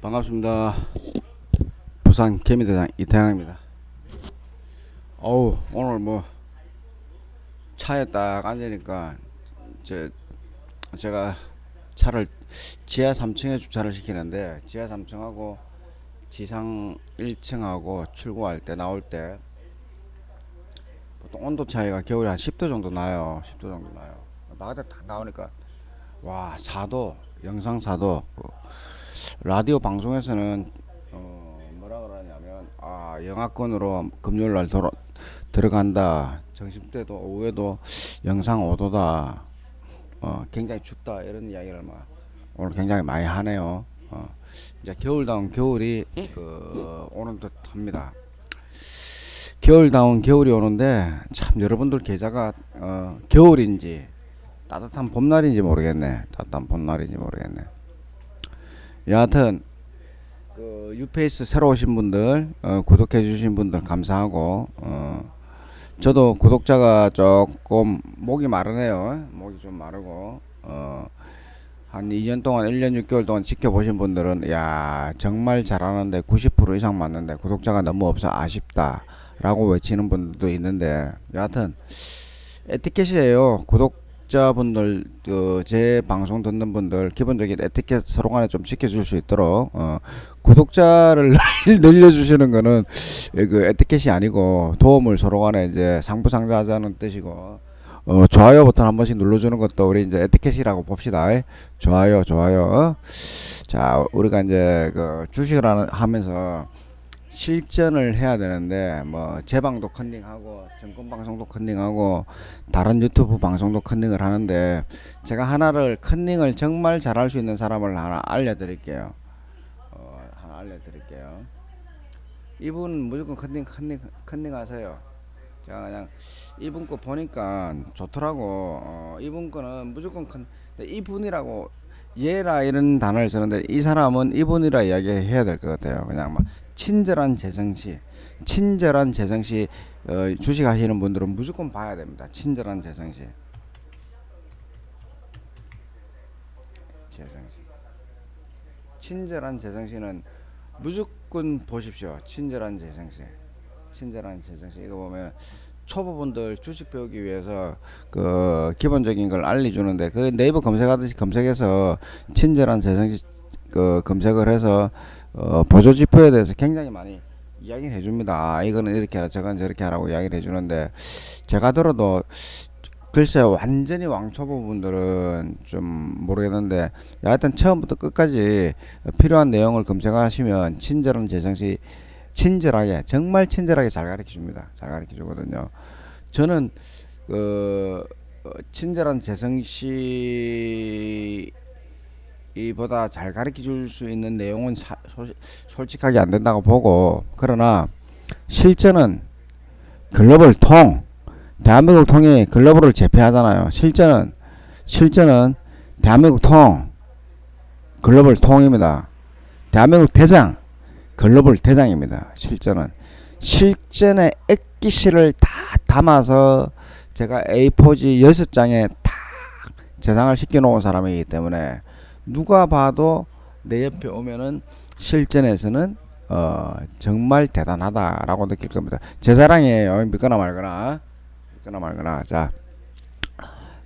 반갑습니다. 부산 개미대장 이태양입니다. 오늘 뭐 차에 딱 앉으니까 제가 차를 지하 3층에 주차를 시키는데 지하 3층하고 지상 1층하고 출고할 때 나올 때 보통 온도 차이가 겨울에 한 10도 정도 나요. 10도 정도 나요. 바깥에 딱 나오니까 와 4도 영상 4도. 라디오 방송에서는 뭐라 그러냐면 영하권으로 금요일날 들어간다. 점심때도 오후에도 영상 5도다. 굉장히 춥다 이런 이야기를 막 오늘 굉장히 많이 하네요. 이제 겨울다운 겨울이 오는 듯합니다. 겨울다운 겨울이 오는데 참 여러분들 계좌가 겨울인지 따뜻한 봄날인지 모르겠네. 따뜻한 봄날인지 모르겠네. 여하튼 유페이스 새로 오신 분들 구독해 주신 분들 감사하고 저도 구독자가 조금 목이 마르네요. 목이 좀 마르고 한 2년 동안 1년 6개월 동안 지켜보신 분들은 야 정말 잘하는데 90% 이상 맞는데 구독자가 너무 없어 아쉽다 라고 외치는 분들도 있는데 여하튼 에티켓이에요. 구독자분들 제 방송 듣는 분들 기본적인 에티켓 서로간에 좀 지켜줄 수 있도록 구독자를 늘려주시는 거는 그 에티켓이 아니고 도움을 서로간에 이제 상부상조하자는 뜻이고 좋아요 버튼 한 번씩 눌러주는 것도 우리 이제 에티켓이라고 봅시다. 좋아요 좋아요. 자 우리가 이제 그 주식을 하면서 실전을 해야 되는데 뭐 제 방도 컨닝하고 증권 방송도 컨닝하고 다른 유튜브 방송도 컨닝을 하는데 제가 하나를 컨닝을 정말 잘할 수 있는 사람을 하나 알려드릴게요. 하나 알려드릴게요. 이분 무조건 컨닝 하세요. 제가 그냥 이분 거 보니까 좋더라고. 이분 거는 무조건 이분이라고 얘라 이런 단어를 쓰는데 이 사람은 이분이라 이야기해야 될 것 같아요. 그냥 막 친절한 재성시 주식 하시는 분들은 무조건 봐야 됩니다. 친절한 재성시 친절한 재성시는 무조건 보십시오. 친절한 재성시 이거 보면 초보분들 주식 배우기 위해서 그 기본적인 걸 알려주는데 그 네이버 검색하듯이 검색해서 친절한 재성시 검색을 해서 보조지표에 대해서 굉장히 많이 이야기를 해줍니다. 이거는 이렇게 하라 저건 저렇게 하라고 이야기를 해주는데 제가 들어도 글쎄 완전히 왕초보분들은 좀 모르겠는데 하여튼 처음부터 끝까지 필요한 내용을 검색하시면 친절한 재성시 친절하게 정말 친절하게 잘 가르쳐 줍니다. 잘 가르쳐 주거든요. 저는 친절한 재성시 이보다 잘 가르쳐 줄 수 있는 내용은 솔직하게 안 된다고 보고 그러나 실전은 글로벌 대한민국 통이 글로벌을 제패하잖아요. 실전은 대한민국 글로벌 통입니다. 대한민국 대장 글로벌 대장입니다. 실전에 액기실을 다 담아서 제가 A4지 6장에 다 저장을 시켜놓은 사람이기 때문에 누가 봐도 내 옆에 오면은 실전에서는 정말 대단하다라고 느낄 겁니다. 제 자랑이에요. 믿거나 말거나. 자,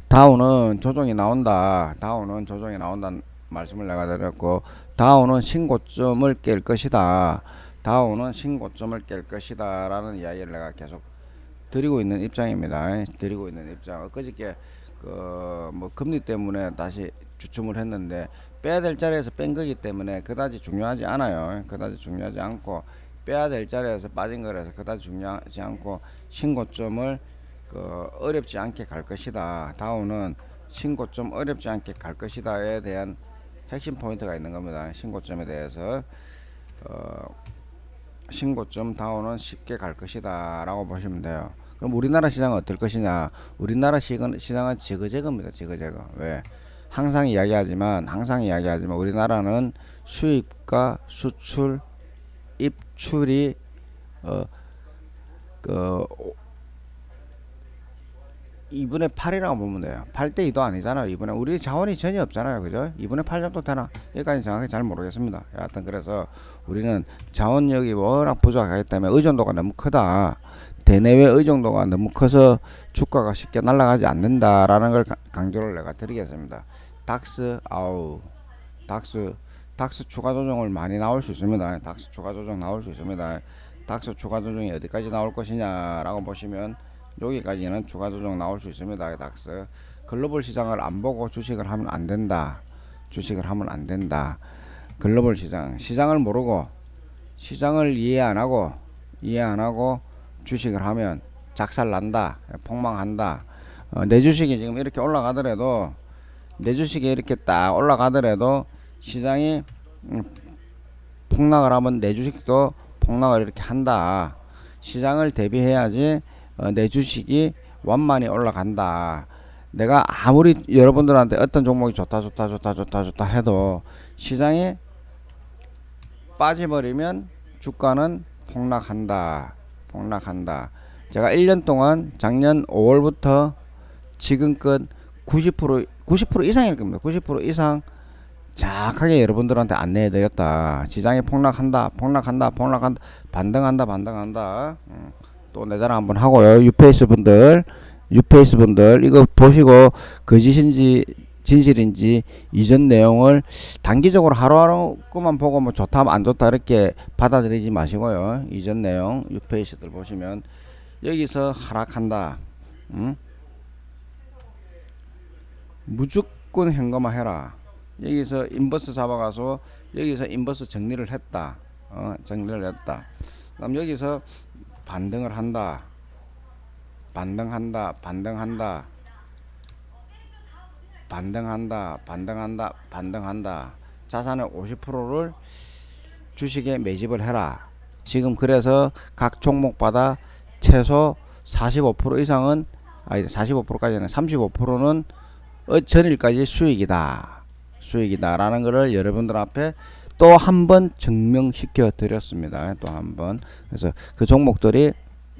다우는 조정이 나온다는 말씀을 내가 드렸고 다우는 신고점을 깰 것이다. 라는 이야기를 내가 계속 드리고 있는 입장입니다. 엊그저께 뭐 금리 때문에 다시 주춤을 했는데 빼야 될 자리에서 뺀 거기 때문에 그다지 중요하지 않아요. 빼야 될 자리에서 빠진 거라서 그다지 중요하지 않고 신고점을 어렵지 않게 갈 것이다. 다우는 신고점 어렵지 않게 갈 것이다에 대한 핵심 포인트가 있는 겁니다. 신고점에 대해서 신고점 다우는 쉽게 갈 것이다 라고 보시면 돼요. 그럼 우리나라 시장은 어떨 것이냐? 우리나라 시장은 지그재그입니다. 왜? 항상 이야기하지만 우리나라는 수입과 수출, 입출이 그 2분의 8이라고 보면 돼요. 8대 2도 아니잖아요. 2분의 우리 자원이 전혀 없잖아요. 그죠? 2분의 8 정도 되나? 여기까지 정확히 잘 모르겠습니다. 여하튼 그래서 우리는 자원력이 워낙 부족하기 때문에 의존도가 너무 크다. 대내외 의존도가 너무 커서 주가가 쉽게 날아가지 않는다라는 걸 강조를 내가 드리겠습니다. 닥스 아우 닥스 추가 조정을 많이 나올 수 있습니다. 닥스 추가 조정 나올 수 있습니다. 닥스 추가 조정이 어디까지 나올 것이냐라고 보시면 여기까지는 추가 조정 나올 수 있습니다. 닥스 글로벌 시장을 안 보고 주식을 하면 안 된다. 주식을 하면 안 된다. 글로벌 시장을 모르고 시장을 이해 안 하고 주식을 하면 작살 난다. 폭망한다. 내 주식이 지금 이렇게 올라가더라도 내 주식이 이렇게 딱 올라가더라도 시장이 폭락을 하면 내 주식도 폭락을 이렇게 한다. 시장을 대비해야지 내 주식이 완만히 올라간다. 내가 아무리 여러분들한테 어떤 종목이 좋다 해도 시장이 빠져버리면 주가는 폭락한다. 제가 1년 동안 작년 5월부터 지금껏 90% 이상일 겁니다. 90% 이상 정확하게 여러분들한테 안내해 드렸다. 시장이 폭락한다. 반등한다. 또 내 자랑 한번 하고요. 유페이스 분들 이거 보시고 거짓인지 진실인지 이전 내용을 단기적으로 하루하루 거만 보고 뭐 좋다 안 좋다 이렇게 받아들이지 마시고요. 이전 내용 유페이스들 보시면 여기서 하락한다. 무조건 현금화 해라. 여기서 인버스 잡아가서 여기서 인버스 정리를 했다. 그럼 여기서 반등을 한다. 반등한다. 자산의 50%를 주식에 매집을 해라. 지금 그래서 각 종목마다 최소 45% 이상은 45%까지는 35%는 전일까지 수익이다라는 것을 여러분들 앞에 또 한 번 증명시켜 드렸습니다. 또 한 번. 그래서 그 종목들이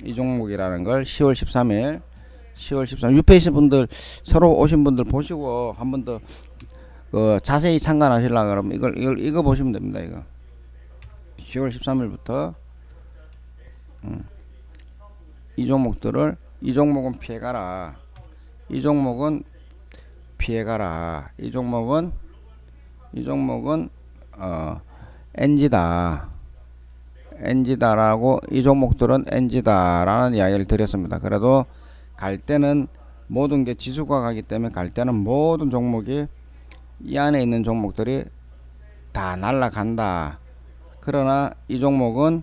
이 종목이라는 걸 10월 13일 유페이스 분들 새로 오신 분들 보시고 한 번 더 자세히 참관하시려고 그러면 이거 보시면 됩니다. 이거 10월 13일부터 이 종목은 피해가라. 이 종목은 NG다라고 이 종목들은 NG다라는 이야기를 드렸습니다. 그래도 갈 때는 모든 게 지수가 가기 때문에 갈 때는 모든 종목이 이 안에 있는 종목들이 다 날라간다. 그러나 이 종목은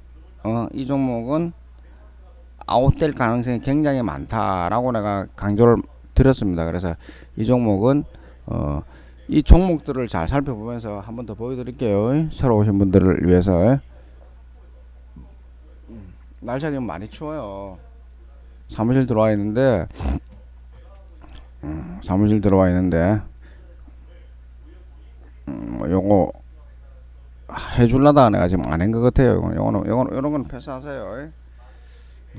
아웃될 가능성이 굉장히 많다라고 내가 강조를 드렸습니다. 그래서 이 종목은 이 종목들을 잘 살펴보면서 한 번 더 보여드릴게요. 새로 오신 분들을 위해서. 날씨가 지금 많이 추워요. 사무실 들어와 있는데 요거 해줄라다 내가 지금 안 한 것 같아요. 요런 건 패스하세요.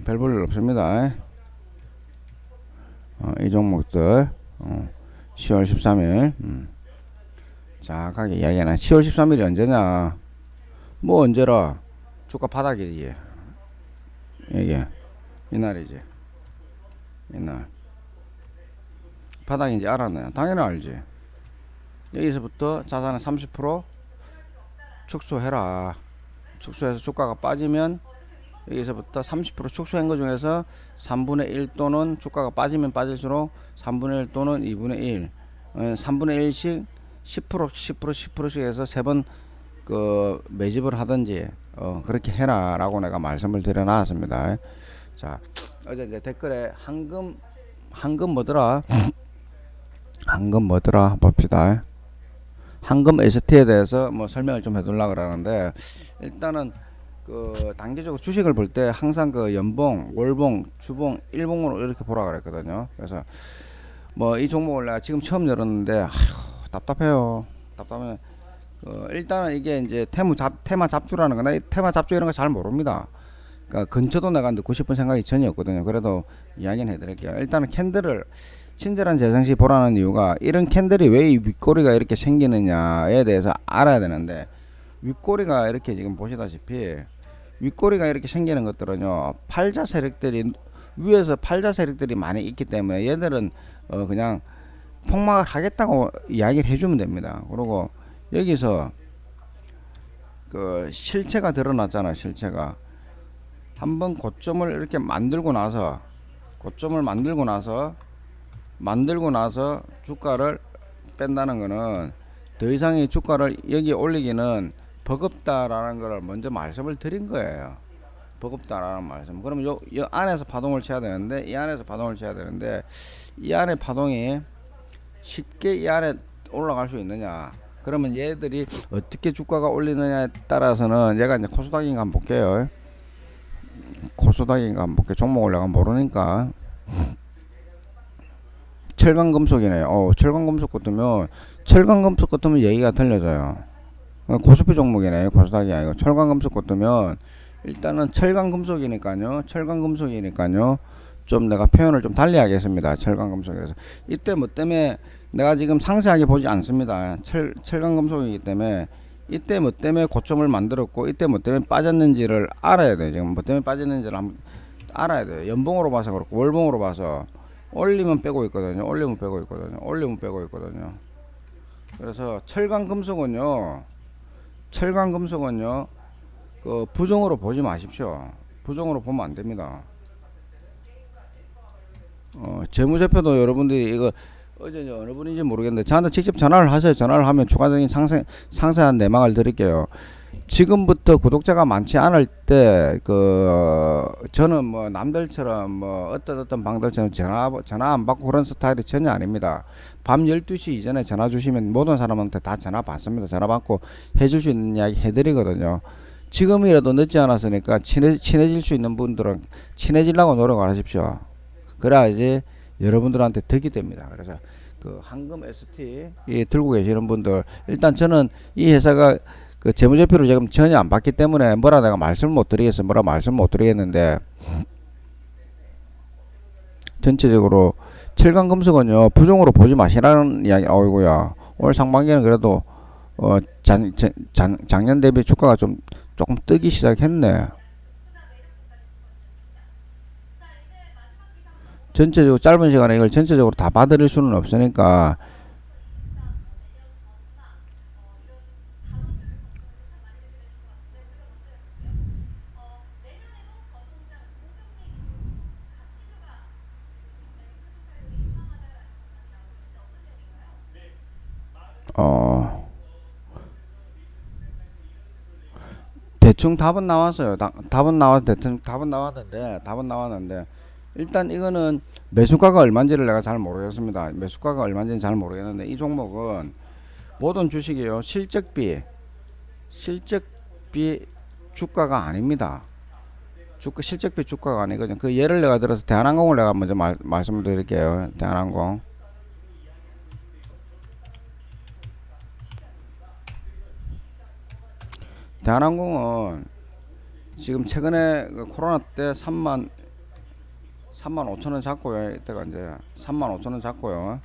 별 볼 일 없습니다. 이 종목들 10월 13일 정확하게 이야기하나. 10월 13일이 언제냐? 뭐 언제라? 주가 바닥이지. 이게 이날이지. 이날 바닥인지 알았나요? 당연히 알지. 여기서부터 자산의 30% 축소해라. 축소해서 주가가 빠지면 여기서부터 30% 축소한 것 중에서 3분의 1 또는 주가가 빠지면 빠질수록 3분의 1 또는 2분의 1 3분의 1씩 10%씩 해서 3번 매집을 하든지 그렇게 해라 라고 내가 말씀을 드려 놨습니다. 자, 어제 이제 댓글에 황금 뭐더라 봅시다. 황금 ST에 대해서 뭐 설명을 좀 해두려고 그러는데, 일단은 단기적으로 주식을 볼 때 항상 연봉, 월봉, 주봉, 일봉으로 이렇게 보라 그랬거든요. 그래서 뭐 이 종목을 내가 지금 처음 열었는데 답답해요. 일단은 이게 이제 테마 잡주라는 거나 테마 잡주 이런 거 잘 모릅니다. 그러니까 근처도 나가 듣고 싶은 생각이 전혀 없거든요. 그래도 이야기는 해드릴게요. 일단은 캔들을 친절한 재생시 보라는 이유가 이런 캔들이 왜 이 윗꼬리가 이렇게 생기느냐에 대해서 알아야 되는데, 윗꼬리가 이렇게 지금 보시다시피 윗꼬리가 이렇게 생기는 것들은요, 팔자 세력들이 위에서 팔자 세력들이 많이 있기 때문에 얘들은 그냥 폭막을 하겠다고 이야기를 해주면 됩니다. 그리고 여기서 그 실체가 드러났잖아. 실체가 한번 고점을 이렇게 만들고 나서, 고점을 만들고 나서 주가를 뺀다는 거는 더 이상의 주가를 여기 올리기는 버겁다라는 걸 먼저 말씀을 드린 거예요. 버겁다라는 말씀. 그러면 요 안에서 파동을 쳐야 되는데, 이 안에서 파동을 쳐야 되는데, 이 안에 파동이 쉽게 이 안에 올라갈 수 있느냐. 그러면 얘들이 어떻게 주가가 올리느냐에 따라서는, 얘가 이제 코스닥인가 한번 볼게요. 코스닥인가 한번 볼게요. 종목을 내가 모르니까. 철강금속이네요. 철강금속 같으면 얘기가 틀려져요. 고수피 종목이네요. 코스닥이 아니고 철강금속 같으면, 일단은 철강금속이니까요. 좀 내가 표현을 좀 달리 하겠습니다. 철강금속이라서 이때 뭐 때문에 내가 지금 상세하게 보지 않습니다. 철강금속이기 때문에 이때 뭐 때문에 고점을 만들었고 이때 뭐 때문에 빠졌는지를 알아야 돼요. 지금 뭐 때문에 빠졌는지를 한번 알아야 돼요. 연봉으로 봐서 그렇고 월봉으로 봐서 올리면 빼고 있거든요. 올리면 빼고 있거든요. 그래서 철강금속은요 그 부정으로 보지 마십시오. 부정으로 보면 안 됩니다. 재무제표도 여러분들이 이거 어제 어느 분인지 모르겠는데 저한테 직접 전화를 하세요. 전화를 하면 추가적인 상세한 내막을 드릴게요. 지금부터 구독자가 많지 않을 때 저는 뭐 남들처럼 뭐 어떤 방들처럼 전화 안 받고 그런 스타일이 전혀 아닙니다. 밤 12시 이전에 전화 주시면 모든 사람한테 다 전화 받습니다. 전화 받고 해줄 수 있는 이야기 해드리거든요. 지금이라도 늦지 않았으니까 친해질 수 있는 분들은 친해지려고 노력을 하십시오. 그래야지 여러분들한테 덕이 됩니다. 그래서 그 황금 ST 들고 계시는 분들, 일단 저는 이 회사가 그 재무제표를 지금 전혀 안 받기 때문에 내가 말씀을 못 드리겠는데, 전체적으로 철강금속은요 부정으로 보지 마시라는 이야기. 어이구야, 올 상반기는 그래도 작년 대비 주가가 조금 뜨기 시작했네. 전체적으로 짧은 시간에 이걸 전체적으로 다 봐드릴 수는 없으니까, 대충 답은 나왔어요. 답은 나왔는데 일단 이거는 매수가가 얼마인지를 내가 잘 모르겠습니다. 이 종목은 모든 주식이요, 실적비 주가가 아닙니다. 실적비 주가가 아니거든요. 그 예를 내가 들어서 대한항공을 내가 먼저 말씀을 드릴게요. 대한항공은 지금 최근에 그 코로나 때 3만 5천원 잡고요. 이때가 이제 3만 5천원 잡고요.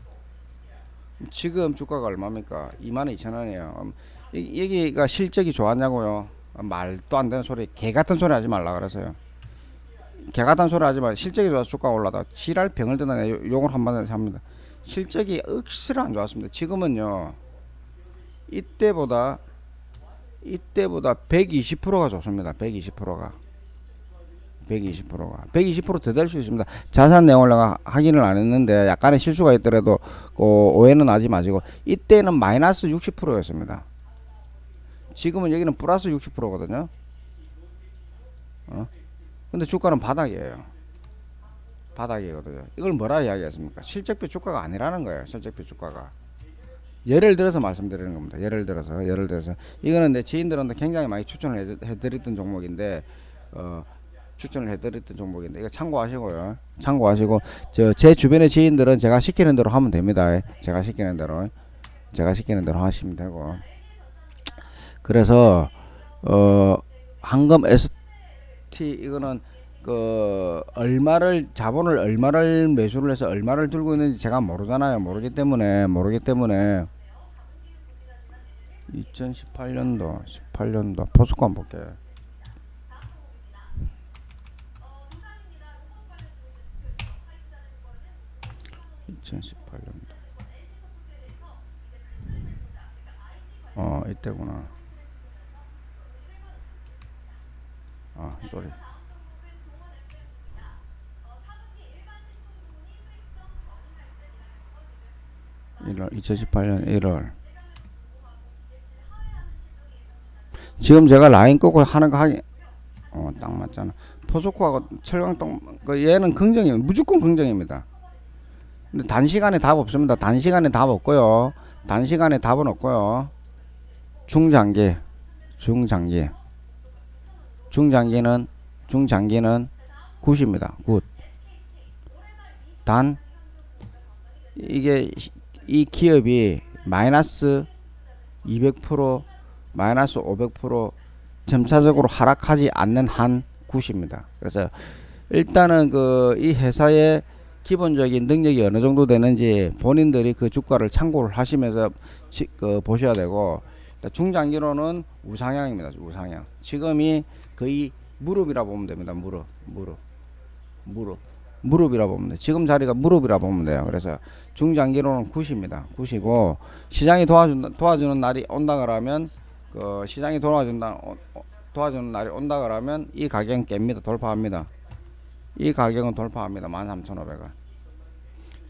지금 주가가 얼마입니까? 22,000원이에요. 여기가 실적이 좋았냐고요? 말도 안 되는 소리, 개 같은 소리 하지 말라 그래서요. 개 같은 소리 하지 마. 실적이 좋아서 주가가 올라다 지랄 병을 드네. 욕을 한번 합니다. 실적이 억수로 안 좋았습니다. 지금은요, 이때보다 120%가 좋습니다. 120%더 될 수 있습니다. 자세한 내용을 내가 확인을 안 했는데 약간의 실수가 있더라도 오해는 하지 마시고, 이때는 마이너스 60%였습니다. 지금은 여기는 플러스 60%거든요. 근데 주가는 바닥이거든요. 이걸 뭐라 이야기했습니까? 실적비 주가가 아니라는 거예요. 실적비 주가가. 예를 들어서 말씀드리는 겁니다. 예를 들어서 이거는 내 지인들한테 굉장히 많이 추천을 해드렸던 종목인데, 이거 참고하시고요. 제 주변의 지인들은 제가 시키는 대로 하면 됩니다. 제가 시키는 대로 하시면 되고. 그래서 황금 ST T 이거는 그 얼마를 자본을 얼마를 매수를 해서 얼마를 들고 있는지 제가 모르잖아요. 모르기 때문에 2018년도 18년도 포스코 한번 볼게요. 2018년도 이때구나. 쏘리. 2018년 1월. 지금 제가 라인 끄고 하는 거 하기 딱 맞잖아. 포스코하고 철강동 얘는 긍정이에요. 무조건 긍정입니다. 근데 단시간에 답 없습니다. 단시간에 답 없고요. 단시간에 답은 없고요. 중장기는 굿입니다. 굿. 단 이게 이 기업이 마이너스 200% 마이너스 500% 점차적으로 하락하지 않는 한 굿입니다. 그래서 일단은 그 이 회사의 기본적인 능력이 어느 정도 되는지 본인들이 그 주가를 참고를 하시면서 보셔야 되고, 중장기로는 우상향입니다. 우상향. 지금이 거의 무릎이라 보면 됩니다. 무릎이라 보면 돼요. 지금 자리가 무릎이라 보면 돼요. 그래서 중장기로는 굿입니다. 굿이고, 시장이 도와주는 날이 온다 그러면 시장이 도와주는 날이 온다 그러면 이 가격은 깹니다. 돌파합니다. 이 가격은 돌파합니다. 13,500원.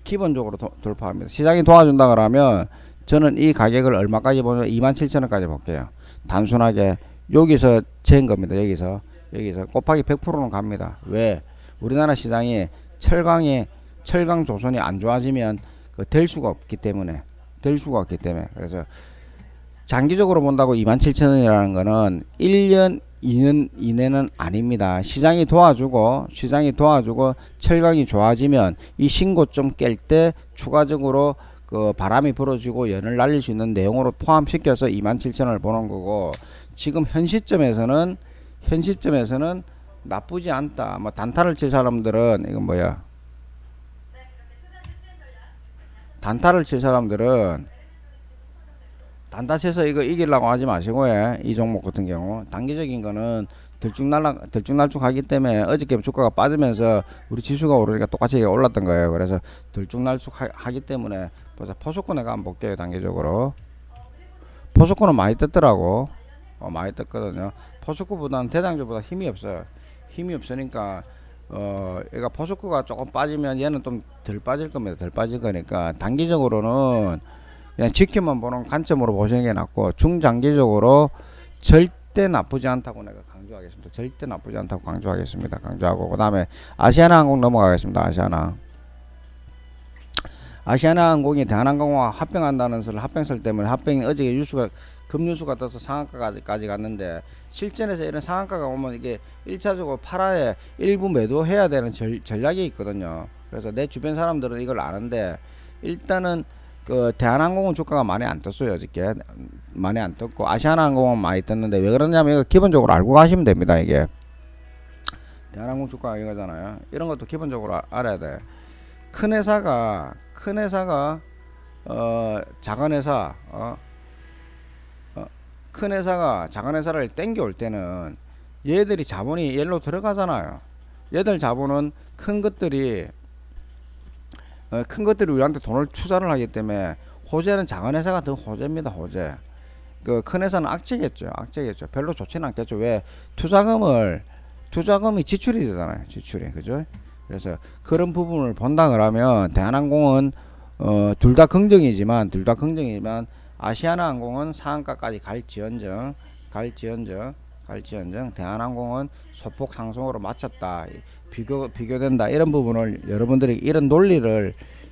기본적으로 돌파합니다. 시장이 도와준다 그러면 저는 이 가격을 얼마까지 보면 27,000원까지 볼게요. 단순하게 여기서 재은 겁니다. 여기서 곱하기 100%는 갑니다. 왜? 우리나라 시장이 철강 조선이 안 좋아지면 될 수가 없기 때문에. 그래서 장기적으로 본다고 27,000원이라는 거는 1년 2년 이내는 아닙니다. 시장이 도와주고 철강이 좋아지면 이 신고점 깰 때 추가적으로 그 바람이 불어주고 연을 날릴 수 있는 내용으로 포함시켜서 27,000원을 보는 거고, 지금 현 시점에서는 나쁘지 않다. 뭐 단타를 칠 사람들은 이건 뭐야? 단타를 칠 사람들은 단타 쳐서 이거 이기려고 하지 마시고요. 이 종목 같은 경우 단기적인 거는 들쭉날쭉 하기 때문에 어저께 주가가 빠지면서 우리 지수가 오르니까 똑같이 올랐던 거예요. 그래서 들쭉날쭉 하기 때문에 보자. 포스코 내가 한번 볼게요. 단기적으로 포스코는 많이 떴더라고. 많이 떴거든요. 포스코보다는 대장주보다 힘이 없어요. 힘이 없으니까 얘가 포스코가 조금 빠지면 얘는 좀 덜 빠질 겁니다. 덜 빠질 거니까 단기적으로는 그냥 지켜만 보는 관점으로 보시는 게 낫고, 중장기적으로 절대 나쁘지 않다고 내가 강조하겠습니다. 절대 나쁘지 않다고 강조하고, 그 다음에 아시아나항공 넘어가겠습니다. 아시아나항공이 대한항공과 합병한다는 합병설 때문에 어저께 급뉴스가 떠서 상한가까지 갔는데, 실전에서 이런 상한가가 오면 이게 1차적으로 팔아에 일부 매도해야 되는 전략이 있거든요. 그래서 내 주변 사람들은 이걸 아는데, 일단은 그 대한항공은 주가가 많이 안 떴어요. 어저께 많이 안 떴고, 아시아나항공은 많이 떴는데 왜 그러냐면 이거 기본적으로 알고 가시면 됩니다. 이게 대한항공 주가가 이거잖아요. 이런 것도 기본적으로 알아야 돼. 큰 회사가 작은 회사 큰 회사가 작은 회사를 땡겨올 때는 얘들이 자본이 얘로 들어가잖아요. 얘들 자본은 큰 것들이 우리한테 돈을 투자를 하기 때문에 호재는 작은 회사가 더 호재입니다. 호재. 그 큰 회사는 악재겠죠. 별로 좋지는 않겠죠. 왜? 투자금이 지출이 되잖아요. 그죠? 그래서 그런 부분을 본다 그러면 대한항공은 둘 다 긍정이지만 아시아나항공은 상한가까지 갈지언정 대한항공은 소폭 상승으로 마쳤다. 비교된다. 이런 부분을 여러분들이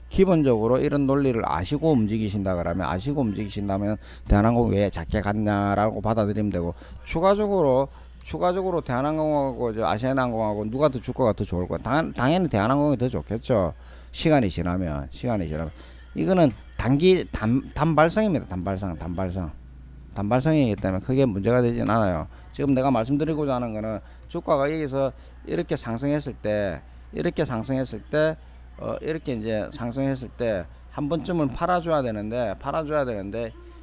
기본적으로 이런 논리를 아시고 움직이신다면 대한항공 왜 작게 갔냐라고 받아들이면 되고, 추가적으로 대한항공하고 아시아나항공하고 누가 더 주가가 더 좋을 거야? 당연히 대한항공이 더 좋겠죠. 시간이 지나면 이거는 단발성입니다. 단발성이기 때문에 크게 문제가 되진 않아요. 지금 내가 말씀드리고자 하는 거는 주가가 여기서 이렇게 상승했을 때 이렇게 상승했을 때 이렇게 이제 상승했을 때 한 번쯤은 팔아줘야 되는데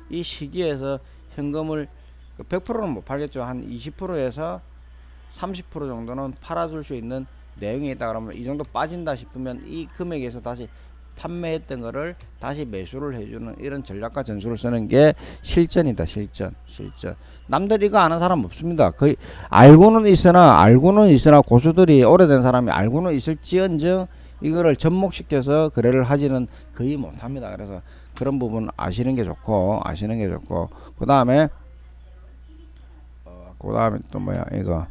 이 시기에서 현금을 100%는 못 팔겠죠. 한 20%에서 30% 정도는 팔아줄 수 있는 내용이 있다 그러면 이 정도 빠진다 싶으면 이 금액에서 다시 판매했던 거를 다시 매수를 해주는 이런 전략과 전술을 쓰는 게 실전이다. 실전. 남들 이거 아는 사람 없습니다. 거의 알고는 있으나 고수들이 오래된 사람이 알고는 있을지언정 이거를 접목시켜서 거래를 하지는 거의 못합니다. 그래서 그런 부분 아시는 게 좋고 그 다음에 또 뭐야 이거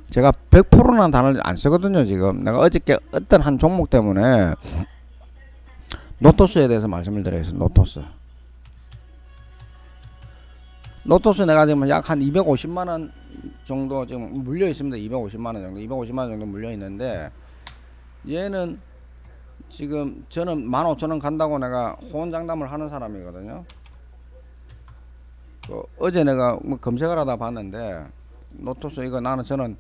제가 100%라는 단어를 안 쓰거든요. 지금 내가 어저께 어떤 한 종목 때문에 노토스에 대해서 말씀을 드리겠습니다. 노토스 내가 지금 약 한 250만원 정도 지금 물려 있습니다. 250만원 정도 물려 있는데 얘는 지금 저는 15,000원 간다고 내가 호언장담을 하는 사람이거든요. 어제 내가 뭐 검색을 하다 봤는데 노토스 이거 저는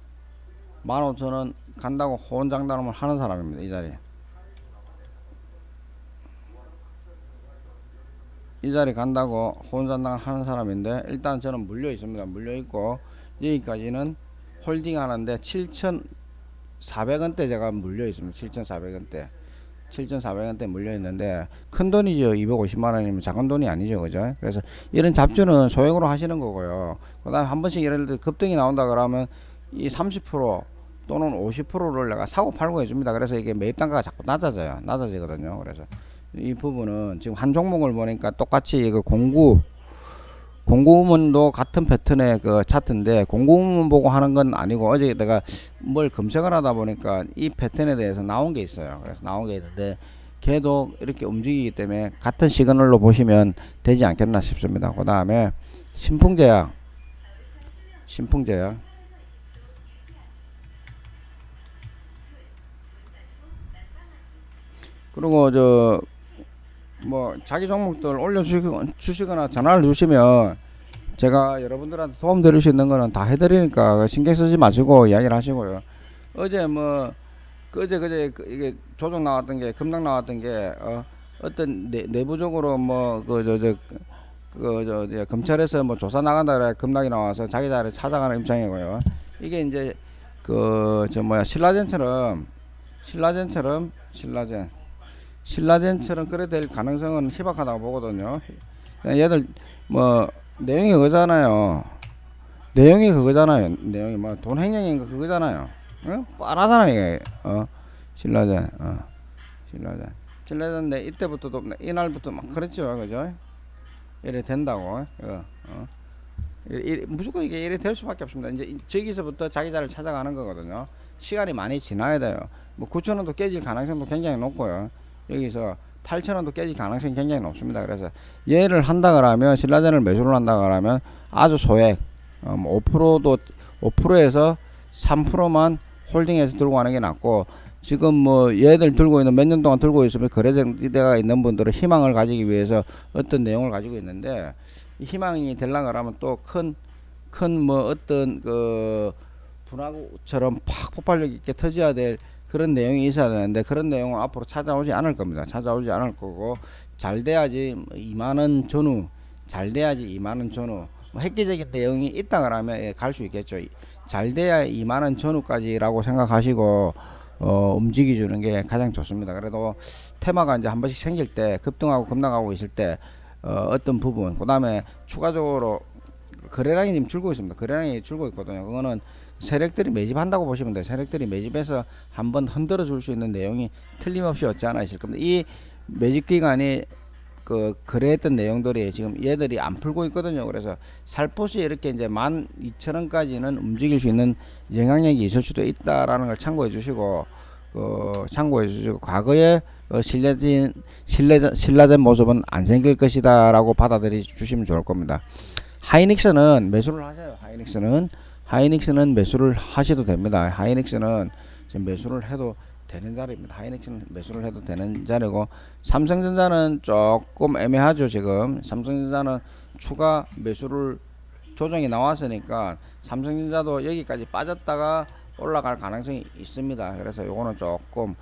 15,000원 간다고 호언장담을 하는 사람입니다. 이 자리에. 이 자리 간다고 호언장담 하는 사람인데 일단 저는 물려 있습니다. 물려 있고 여기까지는 홀딩 하는데 7,400원대 제가 물려 있습니다. 7,400원대 물려 있는데 큰 돈이죠. 250만원이면 작은 돈이 아니죠. 그죠? 그래서 이런 잡주는 소액으로 하시는 거고요. 그 다음에 한 번씩 예를 들어 급등이 나온다 그러면 이 30% 또는 50%를 내가 사고 팔고 해줍니다. 그래서 이게 매입 단가가 자꾸 낮아지거든요. 그래서 이 부분은 지금 한 종목을 보니까 똑같이 그 공구문도 같은 패턴의 그 차트인데 공구문 보고 하는 건 아니고 어제 내가 뭘 검색을 하다 보니까 이 패턴에 대해서 나온 게 있어요. 그래서 나온 게 있는데 걔도 이렇게 움직이기 때문에 같은 시그널로 보시면 되지 않겠나 싶습니다. 그 다음에 신풍제약 그리고 뭐 자기 종목들 올려주시거나 전화를 주시면 제가 여러분들한테 도움 드릴 수 있는 거는 다 해드리니까 신경 쓰지 마시고 이야기를 하시고요. 어제 그제 이게 조정 나왔던 게 급락 나왔던 게 어떤 내부적으로 검찰에서 뭐 조사 나간다 그래 급락이 나와서 자기 자리를 찾아가는 입장이고요. 이게 이제 신라젠처럼 그래 될 가능성은 희박하다고 보거든요. 얘들 뭐 내용이 그거잖아요. 내용이 뭐 돈 횡령인 거 그거잖아요. 뻔하잖아요. 신라젠 내 이때부터도 이날부터 막 그랬죠. 그죠? 이래 된다고. 무조건 이게 이래 될 수밖에 없습니다. 이제 저기서부터 자기 자리를 찾아가는 거거든요. 시간이 많이 지나야 돼요. 뭐 9,000원도 깨질 가능성도 굉장히 높고요. 여기서 8,000원도 깨질 가능성이 굉장히 높습니다. 그래서 얘를 한다 그러면 신라젠을 매수를 한다 그러면 아주 소액 5%에서 3%만 홀딩해서 들고 가는 게 낫고 지금 뭐 얘들 들고 있는 몇 년 동안 들고 있으면 거래대가 있는 분들은 희망을 가지기 위해서 어떤 내용을 가지고 있는데 희망이 되려고 하면 또 큰 뭐 어떤 그 분화구처럼 팍 폭발력 있게 터져야 될 그런 내용이 있어야 되는데 그런 내용은 앞으로 찾아오지 않을 겁니다. 찾아오지 않을 거고 잘 돼야지 2만원 전후 뭐 획기적인 내용이 있다 그러면 갈 수 있겠죠. 잘 돼야 2만원 전후까지라고 생각하시고 움직여 주는 게 가장 좋습니다. 그래도 테마가 이제 한 번씩 생길 때 급등하고 급락하고 있을 때 어떤 부분 그 다음에 추가적으로 거래량이 지금 줄고 있습니다. 거래량이 줄고 있거든요. 그거는 세력들이 매집한다고 보시면 돼요. 세력들이 매집해서 한번 흔들어 줄 수 있는 내용이 틀림없이 없지 않아 있을 겁니다. 이 매집 기간이 거래했던 내용들이 지금 얘들이 안 풀고 있거든요. 그래서 살포시 이렇게 이제 12,000원까지는 움직일 수 있는 영향력이 있을 수도 있다라는 걸 참고해 주시고 과거에 신라젠 모습은 안 생길 것이다라고 받아들여 주시면 좋을 겁니다. 하이닉스는 매수를 하세요. 하이닉스는 매수를 하셔도 됩니다. 하이닉스는 지금 매수를 해도 되는 자리입니다. 하이닉스는 매수를 해도 되는 자리고 삼성전자는 조금 애매하죠. 지금 삼성전자는 추가 매수를 조정이 나왔으니까 삼성전자도 여기까지 빠졌다가 올라갈 가능성이 있습니다. 그래서 요거는 조금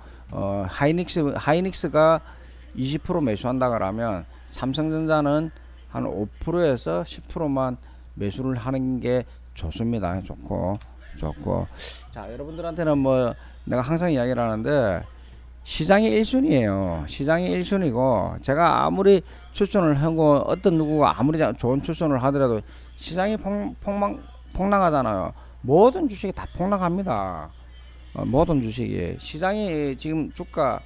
하이닉스가 20% 매수한다 그러면 삼성전자는 한 5%에서 10%만 매수를 하는 게 좋습니다. 좋고. 자, 여러분들한테는 뭐 내가 항상 이야기를 하는데 시장이 1순위예요. 시장이 1순위고 제가 아무리 추천을 하고 어떤 누구가 아무리 좋은 추천을 하더라도 시장이 폭락하잖아요. 모든 주식이 다 폭락합니다. 모든 주식이 시장이 지금 주가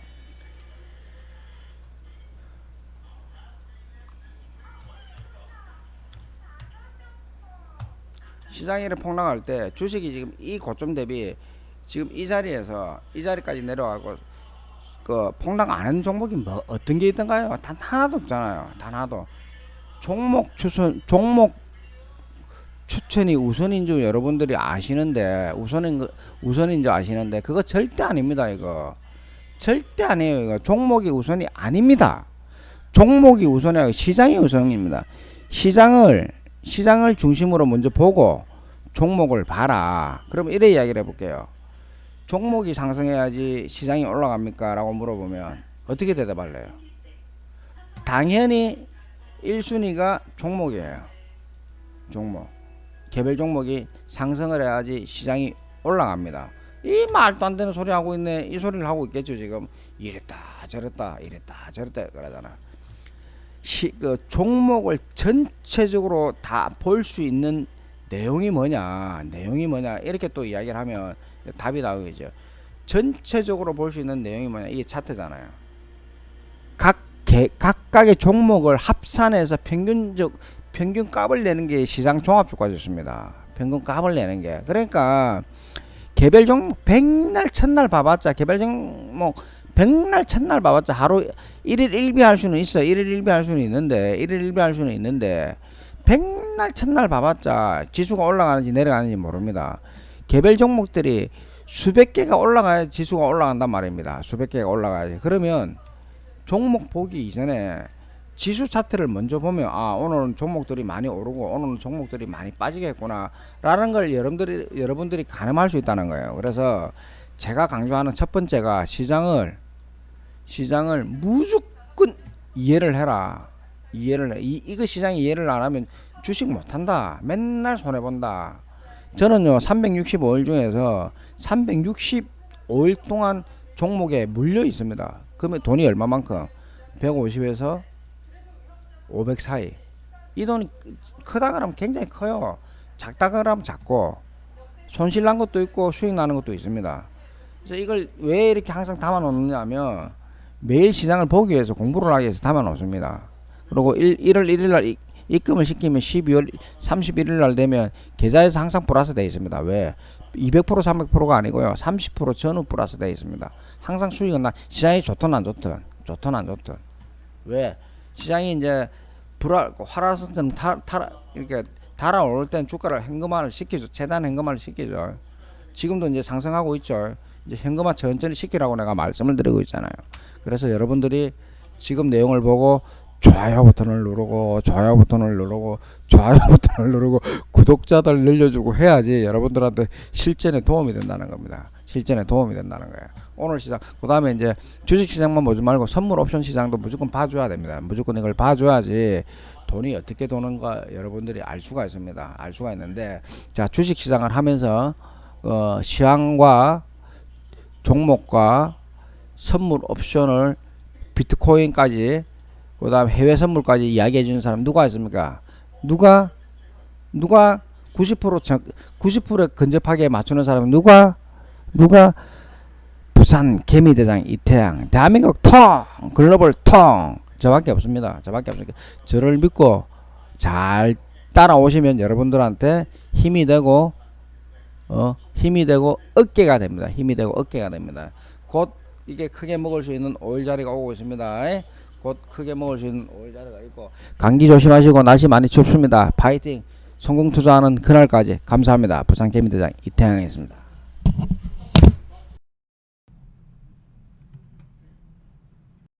시장이 폭락할 때 주식이 지금 이 고점 대비 지금 이 자리까지 내려가고 그 폭락 안 하는 종목이 뭐 어떤 게 있던가요? 단 하나도 없잖아요. 단 하나도. 종목 추천이 우선인 줄 여러분들이 아시는데 우선인 줄 아시는데 그거 절대 아닙니다. 이거 절대 아니에요. 이거 종목이 우선이 아닙니다. 종목이 우선이 아니고 시장이 우선입니다. 시장을 중심으로 먼저 보고 종목을 봐라. 그럼 이래 이야기를 해볼게요. 종목이 상승해야지 시장이 올라갑니까? 라고 물어보면 어떻게 대답할래요? 당연히 1순위가 종목이에요. 종목. 개별 종목이 상승을 해야지 시장이 올라갑니다. 이 말도 안 되는 소리 하고 있네. 이 소리를 하고 있겠죠. 지금 이랬다 저랬다 그러잖아. 그 종목을 전체적으로 다 볼 수 있는 내용이 뭐냐 이렇게 또 이야기를 하면 답이 나오겠죠. 전체적으로 볼 수 있는 내용이 뭐냐, 이게 차트잖아요. 각각의 종목을 합산해서 평균 값을 내는 게 시장 종합주가지수입니다. 평균 값을 내는 게. 그러니까 개별 종목 백날 천날 봐봤자 개별 종목 백날 천날 봐봤자 하루 1일 1비 할 수는 있어. 1일 1비 할 수는 있는데 백날 천날 봐봤자 지수가 올라가는지 내려가는지 모릅니다. 개별 종목들이 수백 개가 올라가야 지수가 올라간단 말입니다. 수백 개가 올라가야지. 그러면 종목 보기 이전에 지수 차트를 먼저 보면 오늘은 종목들이 많이 오르고 오늘은 종목들이 많이 빠지겠구나 라는 걸 여러분들이 가늠할 수 있다는 거예요. 그래서 제가 강조하는 첫 번째가 시장을 무조건 이해를 해라. 이거 시장 이해를 안 하면 주식 못한다. 맨날 손해본다. 저는요 365일 중에서 365일 동안 종목에 물려 있습니다. 그러면 돈이 얼마만큼? 150에서 500 사이. 이 돈이 크다 그러면 굉장히 커요. 작다 그러면 작고 손실 난 것도 있고 수익 나는 것도 있습니다. 그래서 이걸 왜 이렇게 항상 담아 놓느냐면 매일 시장을 보기 위해서 공부를 하기 위해서 담아 놓습니다. 그리고 1월 1일 날 입금을 시키면 12월 31일 날 되면 계좌에서 항상 플러스 되어 있습니다. 왜? 200% 300%가 아니고요. 30% 전후 플러스 되어 있습니다. 항상 수익은 시장이 좋든 안 좋든. 왜? 시장이 이제 화라선처럼 이렇게 달아오를 땐 주가를 현금화를 시키죠. 최대한 현금화를 시키죠. 지금도 이제 상승하고 있죠. 이제 현금화 천천히 시키라고 내가 말씀을 드리고 있잖아요. 그래서 여러분들이 지금 내용을 보고 좋아요 버튼을 누르고 구독자들 늘려주고 해야지 여러분들한테 실전에 도움이 된다는 겁니다. 오늘 시장, 그 다음에 이제 주식 시장만 보지 말고 선물 옵션 시장도 무조건 봐줘야 됩니다. 무조건 이걸 봐줘야지 돈이 어떻게 도는가 여러분들이 알 수가 있습니다. 알 수가 있는데, 자, 주식 시장을 하면서 시황과 종목과 선물 옵션을 비트코인까지 그 다음 해외 선물까지 이야기해 주는 사람 누가 있습니까? 누가 90%에 근접하게 맞추는 사람은 누가 부산 개미대장 이태양 대한민국 통 글로벌 통 저밖에 없습니다. 저를 믿고 잘 따라오시면 여러분들한테 힘이 되고 어깨가 됩니다. 곧 이게 크게 먹을 수 있는 오일 자리가 오고 있습니다. 곧 크게 먹을 수 있는 오일 자리가 있고, 감기 조심하시고 날씨 많이 춥습니다. 파이팅! 성공 투자하는 그날까지 감사합니다. 부산 개미대장 이태양이었습니다.